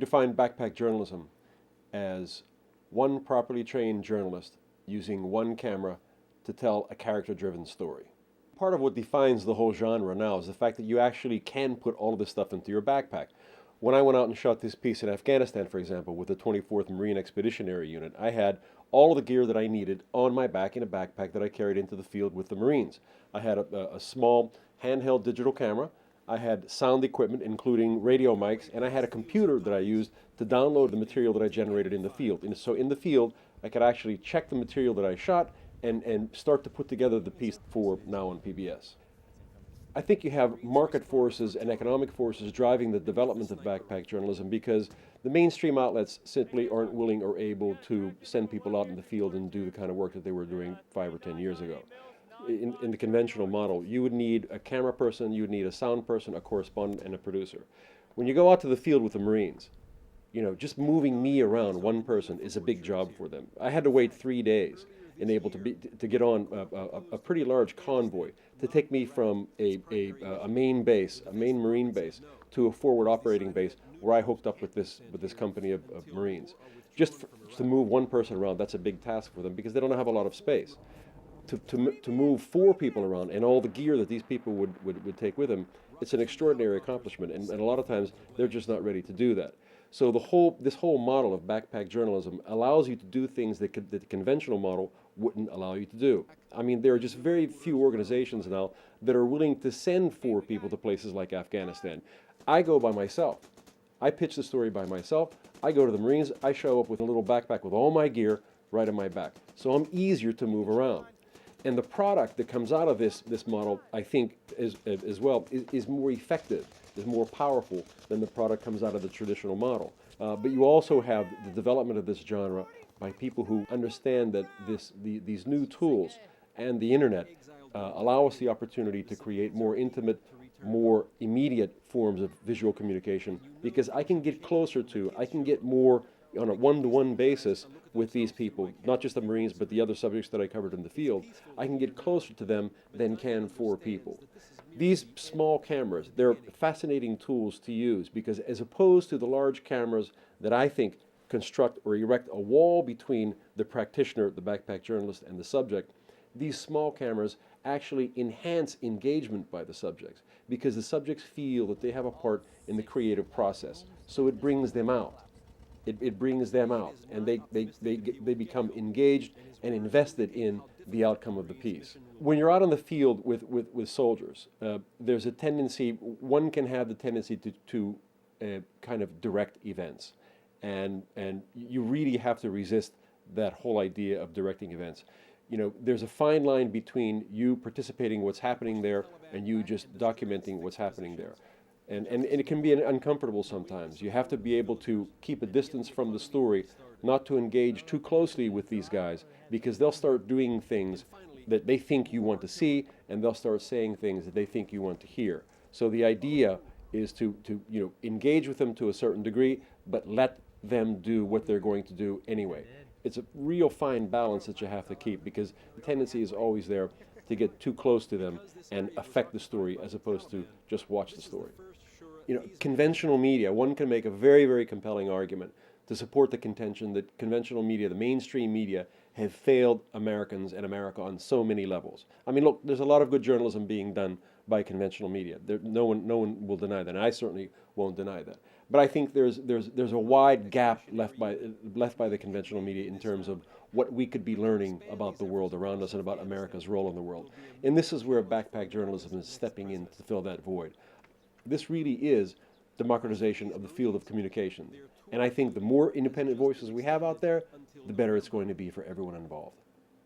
define backpack journalism as one properly trained journalist using one camera to tell a character-driven story. Part of what defines the whole genre now is the fact that you actually can put all of this stuff into your backpack. When I went out and shot this piece in Afghanistan, for example, with the 24th Marine Expeditionary Unit, I had all of the gear that I needed on my back in a backpack that I carried into the field with the Marines. I had a small handheld digital camera. I had sound equipment, including radio mics, and I had a computer that I used to download the material that I generated in the field. And so in the field, I could actually check the material that I shot and start to put together the piece for now on PBS. I think you have market forces and economic forces driving the development of backpack journalism because the mainstream outlets simply aren't willing or able to send people out in the field and do the kind of work that they were doing 5 or 10 years ago. In the conventional model, you would need a camera person, you would need a sound person, a correspondent, and a producer. When you go out to the field with the Marines, just moving me around, one person, is a big job for them. I had to wait 3 days and able to get on a pretty large convoy to take me from a main base, a main Marine base, to a forward operating base where I hooked up with this company of Marines. Just to move one person around, that's a big task for them because they don't have a lot of space. To move 4 people around and all the gear that these people would take with them, it's an extraordinary accomplishment, and a lot of times they're just not ready to do that. So this whole model of backpack journalism allows you to do things that the conventional model wouldn't allow you to do. I mean, there are just very few organizations now that are willing to send 4 people to places like Afghanistan. I go by myself. I pitch the story by myself. I go to the Marines. I show up with a little backpack with all my gear right on my back. So I'm easier to move around. And the product that comes out of this model, I think, as well, is more effective, is more powerful than the product comes out of the traditional model. But you also have the development of this genre by people who understand that these new tools and the internet allow us the opportunity to create more intimate, more immediate forms of visual communication because I can get closer to, I can get more on a one-to-one basis with these people, not just the Marines, but the other subjects that I covered in the field. I can get closer to them than can 4 people. These small cameras, they're fascinating tools to use because as opposed to the large cameras that I think construct or erect a wall between the practitioner, the backpack journalist, and the subject, these small cameras actually enhance engagement by the subjects because the subjects feel that they have a part in the creative process. So it brings them out. It brings them out, and they become engaged and invested in the outcome of the piece. When you're out on the field with soldiers, there's a tendency, one can have the tendency to kind of direct events, and you really have to resist that whole idea of directing events. There's a fine line between you participating in what's happening there and you just documenting what's happening there. And it can be uncomfortable sometimes. You have to be able to keep a distance from the story, not to engage too closely with these guys, because they'll start doing things that they think you want to see, and they'll start saying things that they think you want to hear. So the idea is to engage with them to a certain degree, but let them do what they're going to do anyway. It's a real fine balance that you have to keep, because the tendency is always there to get too close to them and affect the story as opposed to just watch the story. Conventional media, one can make a very, very compelling argument to support the contention that conventional media, the mainstream media, have failed Americans and America on so many levels. I mean, look, there's a lot of good journalism being done by conventional media. No one will deny that, and I certainly won't deny that. But I think there's a wide gap left by the conventional media in terms of what we could be learning about the world around us and about America's role in the world. And this is where backpack journalism is stepping in to fill that void. This really is democratization of the field of communication. And I think the more independent voices we have out there, the better it's going to be for everyone involved.